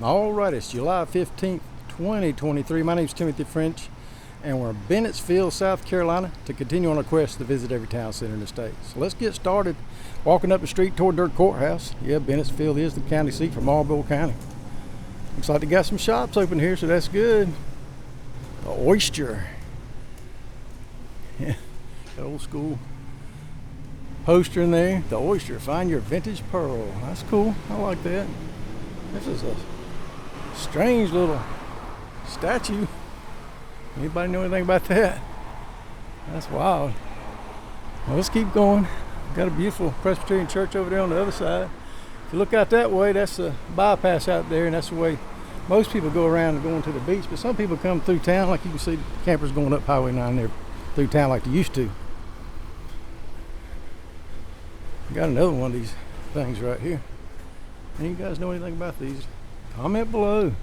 Alright, it's July 15th, 2023. My name is Timothy French, and we're in Bennettsville, South Carolina, to continue on our quest to visit every town center in the state. So let's get started walking up the street toward their courthouse. Yeah, Bennettsville is the county seat for Marlboro County. Looks like they got some shops open here, so that's good. The Oyster. Yeah, that old school poster in there. The Oyster, find your vintage pearl. That's cool. I like that. This is a strange little statue. Anybody know anything about that? That's wild. Well, let's keep going. Got a beautiful Presbyterian church over there on the other side. If you look out that way, that's a bypass out there, and that's the way most people go around and going to the beach. But some people come through town, like you can see campers going up Highway 9 there through town like they used to. Got another one of these things right here. And you guys know anything about these? Comment below.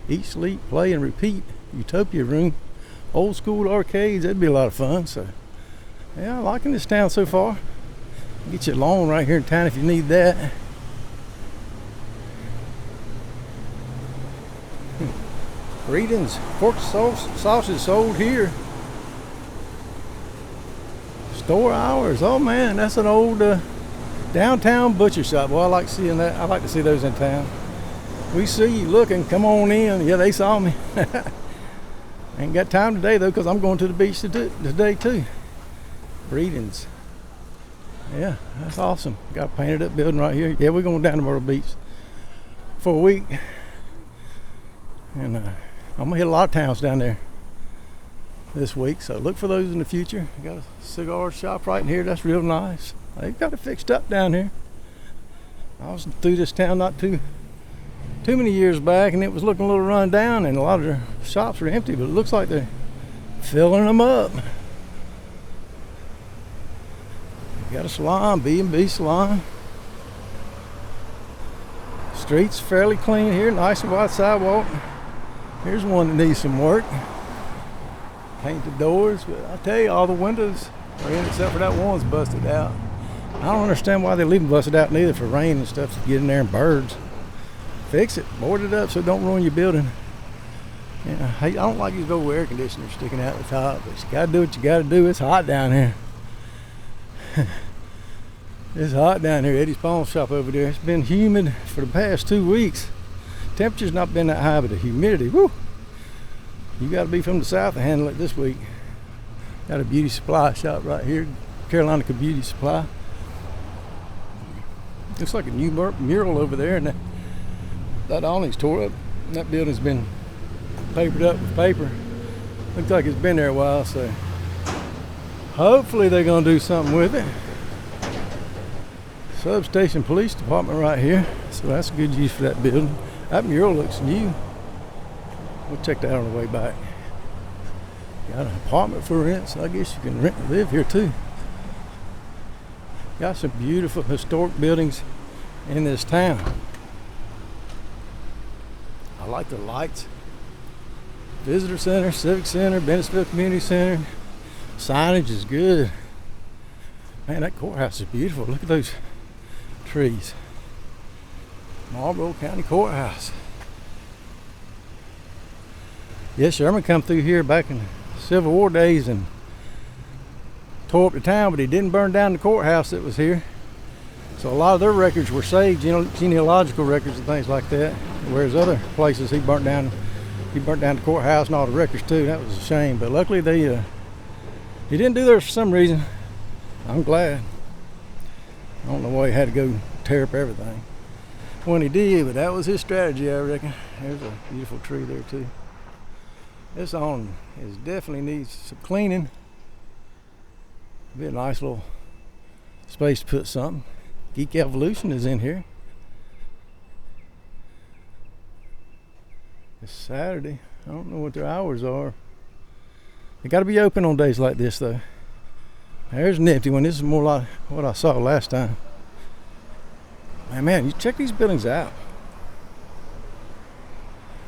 Eat, sleep, play, and repeat. Utopia room. Old school arcades. That'd be a lot of fun. So, yeah, I'm liking this town so far. Get you a loan right here in town if you need that. Greetings. Pork sausage sold here. Store hours. Oh man, that's an old downtown butcher shop. Well, I like seeing that. I like to see those in town. We see you looking. Come on in. Yeah, they saw me. Ain't got time today though, because I'm going to the beach today too. Greetings. Yeah, that's awesome. Got a painted up building right here. Yeah, we're going down to Myrtle Beach for a week, and I'm gonna hit a lot of towns down there this week. So look for those in the future. Got a cigar shop right in here. That's real nice. They've got it fixed up down here. I was through this town not too many years back, and it was looking a little run down, and a lot of their shops are empty, but it looks like they're filling them up. Got a salon, B&B salon. Streets fairly clean here, nice and wide sidewalk. Here's one that needs some work. Paint the doors, but I tell you, all the windows are in except for that one's busted out. I don't understand why they leave them busted out neither, for rain and stuff to get in there and birds. Fix it, board it up so it don't ruin your building. Yeah, I don't like these old air conditioners sticking out the top, but you gotta do what you gotta do. It's hot down here. It's hot down here. Eddie's pawn shop over there. It's been humid for the past 2 weeks. Temperature's not been that high, but the humidity, whoo! You gotta be from the south to handle it this week. Got a beauty supply shop right here, Carolina Beauty Supply. Looks like a new mural over there, and that awning's tore up. That building's been papered up with paper. Looks like it's been there a while, so hopefully they're gonna do something with it. Substation Police Department right here, so that's a good use for that building. That mural looks new. We'll check that out on the way back. Got an apartment for rent, so I guess you can rent and live here too. Got some beautiful historic buildings in this town. I like the lights. Visitor Center, Civic Center, Bennettsville Community Center. Signage is good. Man, that courthouse is beautiful. Look at those trees. Marlboro County Courthouse. Yes, Sherman come through here back in Civil War days and tore up the town, but he didn't burn down the courthouse that was here. So a lot of their records were saved, genealogical records and things like that. Whereas other places he burnt down the courthouse and all the records too. That was a shame, but luckily he didn't do that for some reason. I'm glad. I don't know why he had to go tear up everything when he did, but that was his strategy, I reckon. There's a beautiful tree there too. This awning definitely needs some cleaning. Be a nice little space to put something. Geek Evolution is in here. It's Saturday. I don't know what their hours are. They got to be open on days like this though. There's an empty one. This is more like what I saw last time. Man, you check these buildings out.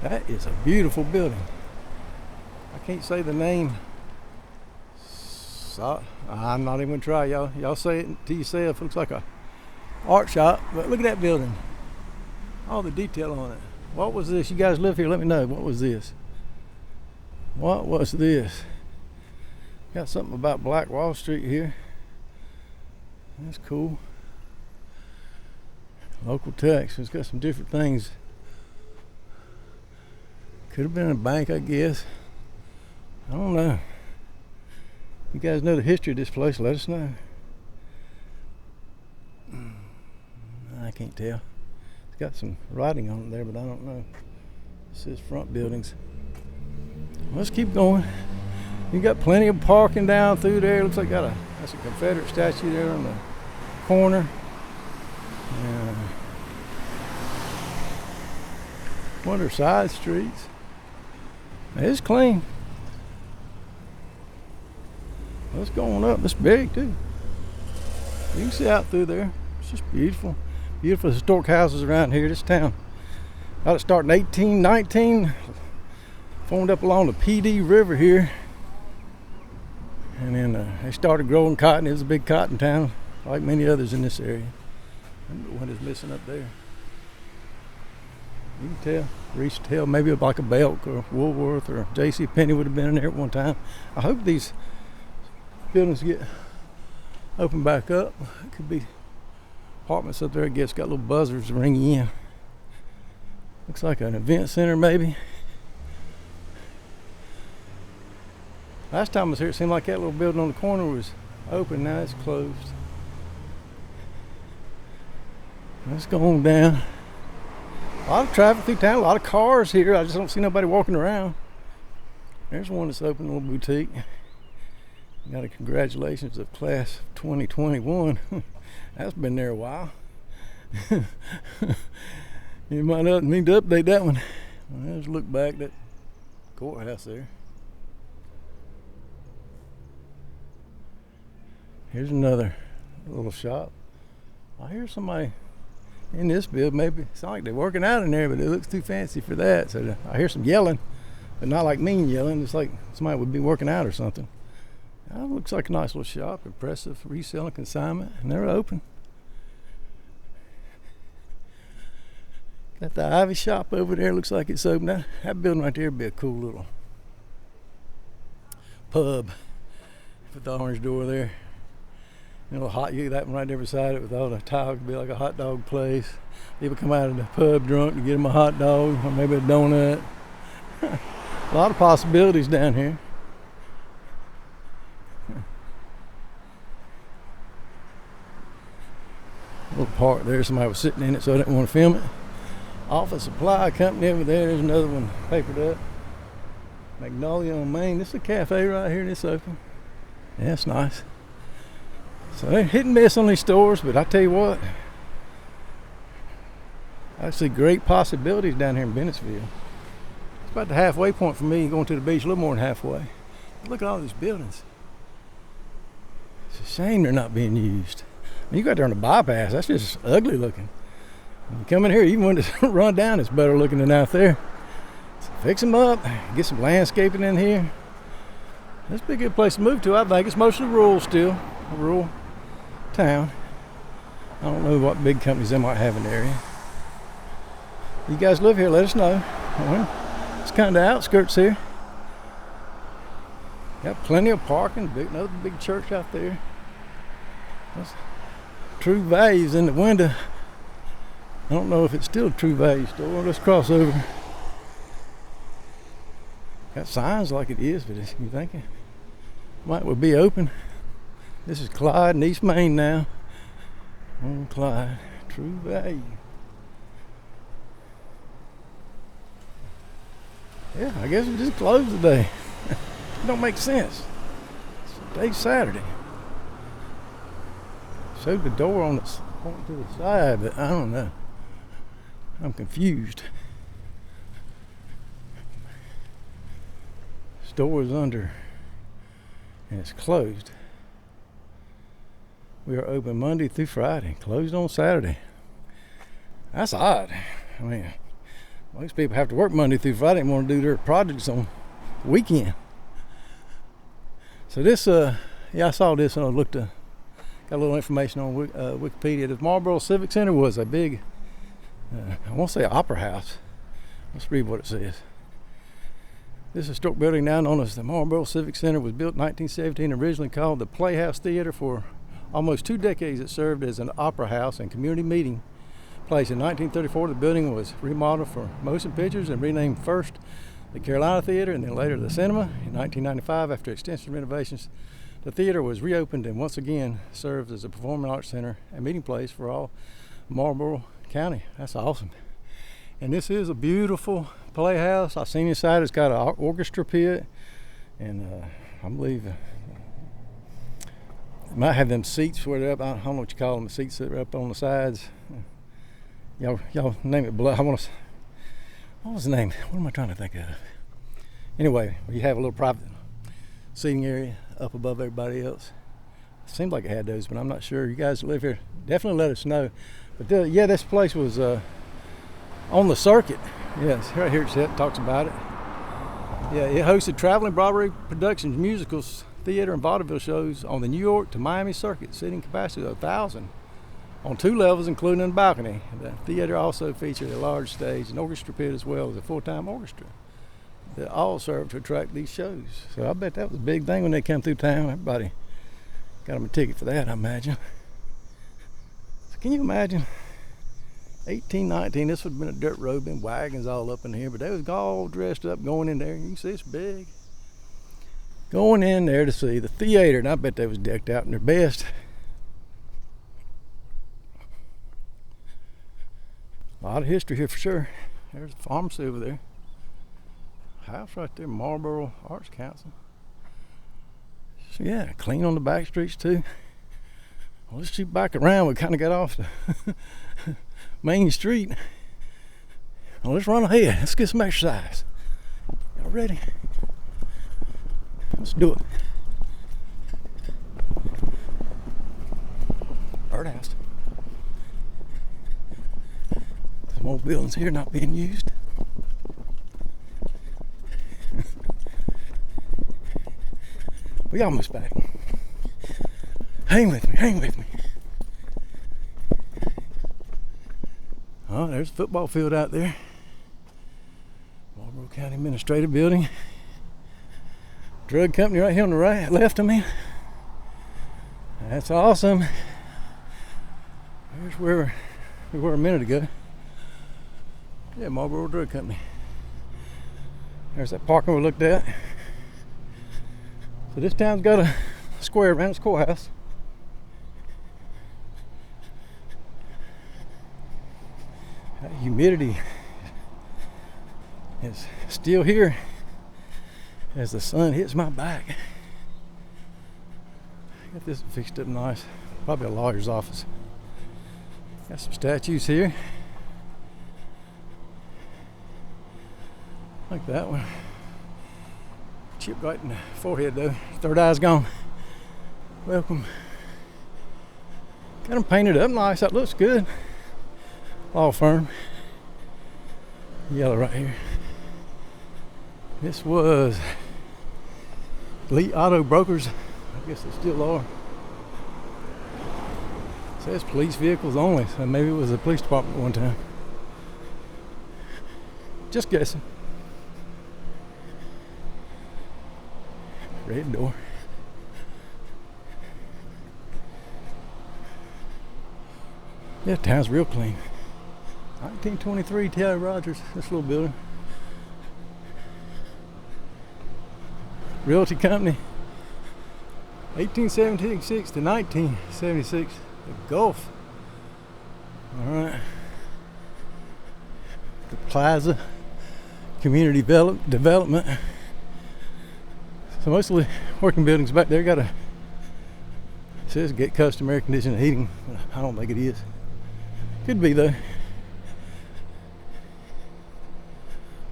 That is a beautiful building. I can't say the name. I'm not even gonna try. Y'all say it to yourself. Looks like a art shop, but look at that building. All the detail on it. What was this? You guys live here, let me know. What was this? What was this? Got something about Black Wall Street here. That's cool. Local tax. It's got some different things. Could have been a bank, I guess. I don't know. You guys know the history of this place, let us know. I can't tell. It's got some writing on it there, but I don't know. It says front buildings. Let's keep going. You got plenty of parking down through there. Looks like that's a Confederate statue there on the corner. What are side streets? It's clean. Let's go on up. It's big too. You can see out through there. It's just beautiful. Beautiful historic houses around here. This town got it started in 1819. Formed up along the PD River here. And then they started growing cotton. It was a big cotton town, like many others in this area. I wonder what is missing up there. You can tell. Reach tail, maybe like a Belk or Woolworth or J.C. Penney would have been in there at one time. I hope these buildings get opened back up. It could be apartments up there. I guess got little buzzers ringing in. Looks like an event center maybe. Last time I was here, it seemed like that little building on the corner was open. Now it's closed. Let's go on down. A lot of traffic through town, a lot of cars here. I just don't see nobody walking around. There's one that's open, a little boutique. Got a congratulations of class 2021. That's been there a while. You might not need to update that one. Let's look back at that courthouse there. Here's another little shop. I hear somebody in this building. Maybe it's not like they're working out in there, but it looks too fancy for that. So I hear some yelling, but not like mean yelling. It's like somebody would be working out or something. Looks like a nice little shop. Impressive resale and consignment, and they're open. Got the Ivy shop over there. Looks like it's open. That building right there would be a cool little pub with the orange door there. You know, hot, you get that one right there beside it with all the tile. Could be like a hot dog place. People come out of the pub drunk to get them a hot dog or maybe a donut. A lot of possibilities down here. Little park there. Somebody was sitting in it, so I didn't want to film it. Office Supply Company over there. There's another one papered up. Magnolia on Main. This is a cafe right here, and it's open. Yeah, it's nice. So they're hit and miss on these stores, but I tell you what, I see great possibilities down here in Bennettsville. It's about the halfway point for me going to the beach, a little more than halfway. Look at all these buildings. It's a shame they're not being used. You got there on the bypass, that's just ugly looking. When you come in here, even when it's run down, it's better looking than out there. So fix them up, get some landscaping in here. This would be a good place to move to, I think. It's mostly rural still, a rural town. I don't know what big companies they might have in the area. You guys live here, let us know. It's kind of outskirts here. Got plenty of parking, another big church out there. That's True Values in the window. I don't know if it's still a True Value store. Let's cross over. Got signs like it is, but you think it might well be open. This is Clyde and East Main now. On Clyde, True Value. Yeah, I guess it just closed today. It don't make sense. Today's Saturday. Showed the door on the pointing to the side, but I don't know. I'm confused. Store is under and it's closed. We are open Monday through Friday, closed on Saturday. That's odd. I mean, most people have to work Monday through Friday and want to do their projects on the weekend. So this, yeah, I saw this and I looked, got a little information on Wikipedia. The Marlboro Civic Center was a big, I won't say opera house, Let's read what it says. This historic building, now known as the Marlboro Civic Center, was built in 1917, originally called the Playhouse Theater. For almost 2 decades it served as an opera house and community meeting place. In 1934 the building was remodeled for motion pictures and renamed first the Carolina Theater and then later the cinema. In 1995, after extensive renovations, the theater was reopened and once again served as a performing arts center and meeting place for all Marlboro County. That's awesome. And this is a beautiful playhouse. I've seen inside. It's got an orchestra pit, and I believe it might have them seats where they're up. I don't know what you call them. The seats that are up on the sides. Y'all name it. What was the name? What am I trying to think of? Anyway, you have a little private seating area up above everybody else. It seemed like it had those, but I'm not sure. You guys that live here, definitely let us know. But yeah, this place was on the circuit. Yes, right here it talks about it. Yeah, it hosted traveling Broadway productions, musicals, theater, and vaudeville shows on the New York to Miami circuit, seating capacity of 1,000 on 2 levels, including a balcony. The theater also featured a large stage, an orchestra pit, as well as a full-time orchestra that all served to attract these shows. So I bet that was a big thing when they come through town. Everybody got them a ticket for that, I imagine. So can you imagine? 1819, this would have been a dirt road, been wagons all up in here, but they was all dressed up going in there. You can see it's big. Going in there to see the theater, and I bet they was decked out in their best. A lot of history here for sure. There's a pharmacy over there. House right there, Marlboro Arts Council. So yeah, clean on the back streets too. Well, let's shoot back around. We kind of got off the Main Street. Well, let's run ahead. Let's get some exercise. Y'all ready? Let's do it. Birdhouse. Some old buildings here not being used. We almost back. Hang with me, hang with me. Oh, there's a football field out there. Marlboro County Administrative Building. Drug company right here on the right, left of me. That's awesome. There's where we were a minute ago. Yeah, Marlboro Drug Company. There's that parking we looked at. So this town's got a square around its courthouse. That humidity is still here as the sun hits my back. Got this fixed up nice. Probably a lawyer's office. Got some statues here. Like that one. Chipped right in the forehead though. Third eye's gone. Welcome. Got them painted up nice. That looks good. Law firm. Yellow right here. This was Elite Auto Brokers. I guess they still are. It says police vehicles only, so maybe it was a police department one time. Just guessing. Red door. Yeah, town's real clean. 1923 T.I. Rogers, this little building. Realty company. 1876 to 1976. The Gulf. Alright. The Plaza Community Development. So most of the working buildings back there got it says get custom air conditioning and heating. I don't think it is. Could be though.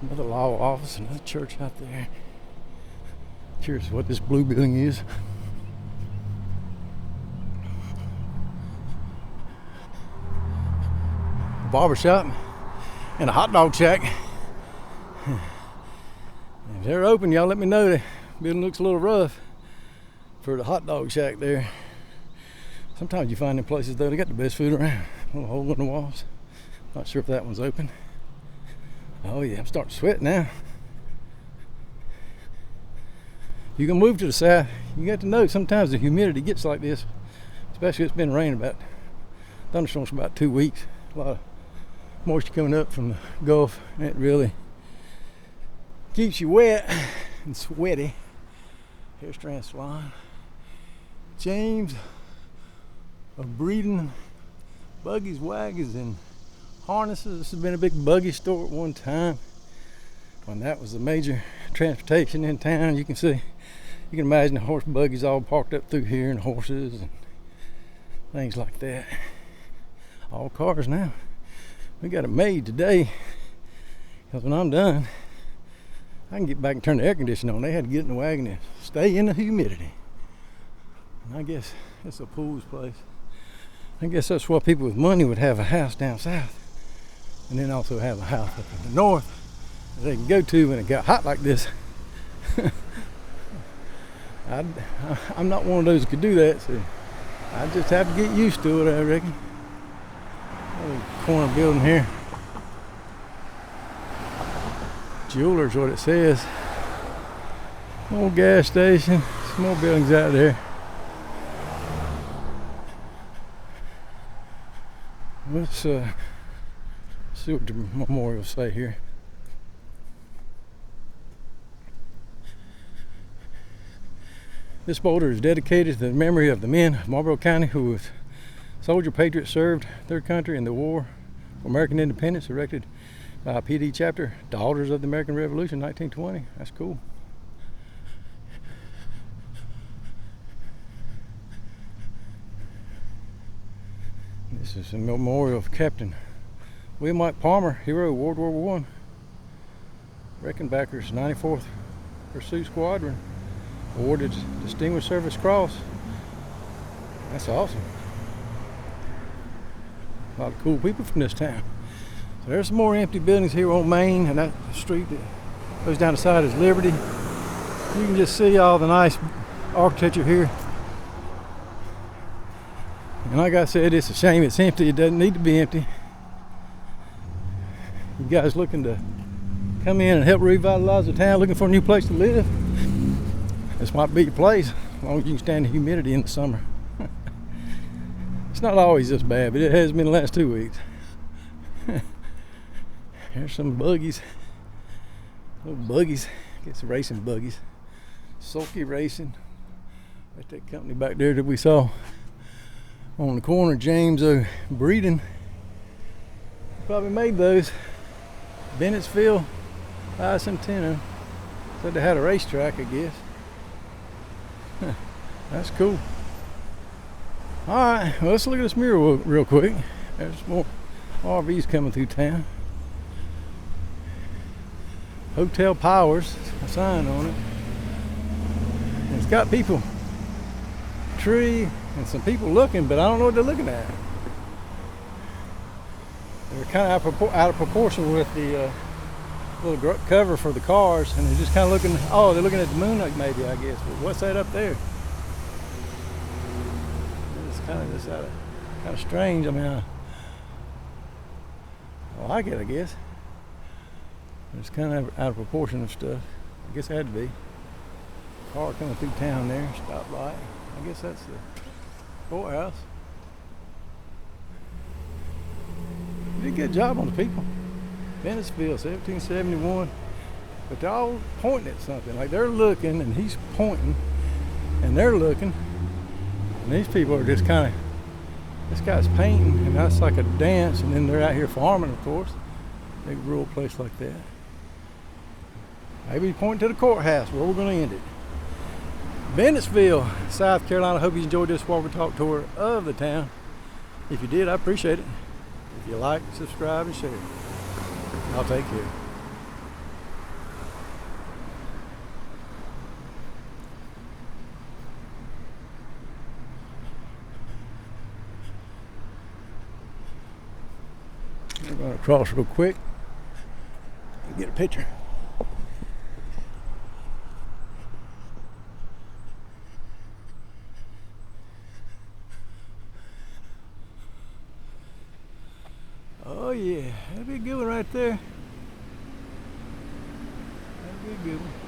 Another law office, another church out there. Curious what this blue building is. A barbershop and a hot dog shack. If they're open, y'all let me know. The building looks a little rough for the hot dog shack there. Sometimes you find in places though, they got the best food around. A little hole in the walls. Not sure if that one's open. Oh yeah, I'm starting to sweat now. You can move to the south. You got to know sometimes the humidity gets like this, especially it's been raining about thunderstorms for about 2 weeks. A lot of moisture coming up from the Gulf, and it really keeps you wet and sweaty. Here's Trans Salon. James of breeding buggies, wagons, and harnesses. This has been a big buggy store at one time when that was the major transportation in town. You can see, you can imagine the horse buggies all parked up through here, and horses and things like that. All cars now. We got it made today because when I'm done, I can get back and turn the air conditioning on. They had to get in the wagon and stay in the humidity. And I guess it's a pool's place. I guess that's why people with money would have a house down south and then also have a house up in the north that they can go to when it got hot like this. I'm not one of those that could do that, so I just have to get used to it, I reckon. Little corner building here. Jewelers, what it says. Old gas station. Some more buildings out there. Let's see what the memorials say here. This boulder is dedicated to the memory of the men of Marlboro County who, with soldier patriots, served their country in the war for American independence, erected by PD chapter, Daughters of the American Revolution, 1920. That's cool. This is a memorial of Captain William White Palmer, hero of World War I. Reckenbacker's 94th Pursuit Squadron, awarded Distinguished Service Cross. That's awesome. A lot of cool people from this town. So there's some more empty buildings here on Main, and that street that goes down the side is Liberty. You can just see all the nice architecture here. And like I said, it's a shame it's empty. It doesn't need to be empty. You guys looking to come in and help revitalize the town, looking for a new place to live, this might be your place, as long as you can stand the humidity in the summer. It's not always this bad, but it has been the last 2 weeks. Here's some buggies. Little buggies. Get some racing buggies. Sulky Racing. That's that company back there that we saw on the corner. James Breeding. Probably made those. Bennettsville, Bicentennial. Said they had a racetrack, I guess. That's cool. Alright, well, let's look at this mural real quick. There's more RVs coming through town. Hotel Powers, a sign on it. And it's got people, tree, and some people looking, but I don't know what they're looking at. They're kind of out of proportion with the little cover for the cars, and they're just kind of looking, oh, they're looking at the moon, maybe, I guess. But what's that up there? It's kind of just kind of strange. I mean, I like it, I guess. It's kind of out of proportion of stuff. I guess it had to be. Car coming through town there, stoplight. I guess that's the courthouse. You did a good job on the people. Bennettsville, 1771. But they're all pointing at something. Like they're looking, and he's pointing, and they're looking. And these people are just kind of, this guy's painting, and that's like a dance, and then they're out here farming, of course. Big rural place like that. Maybe pointing to the courthouse where we're going to end it. Bennettsville, South Carolina. Hope you enjoyed this walk and talk tour of the town. If you did, I appreciate it. If you like, subscribe, and share. I'll take care. We're going to cross real quick and get a picture. Oh yeah, that'd be a good one right there. be a good one.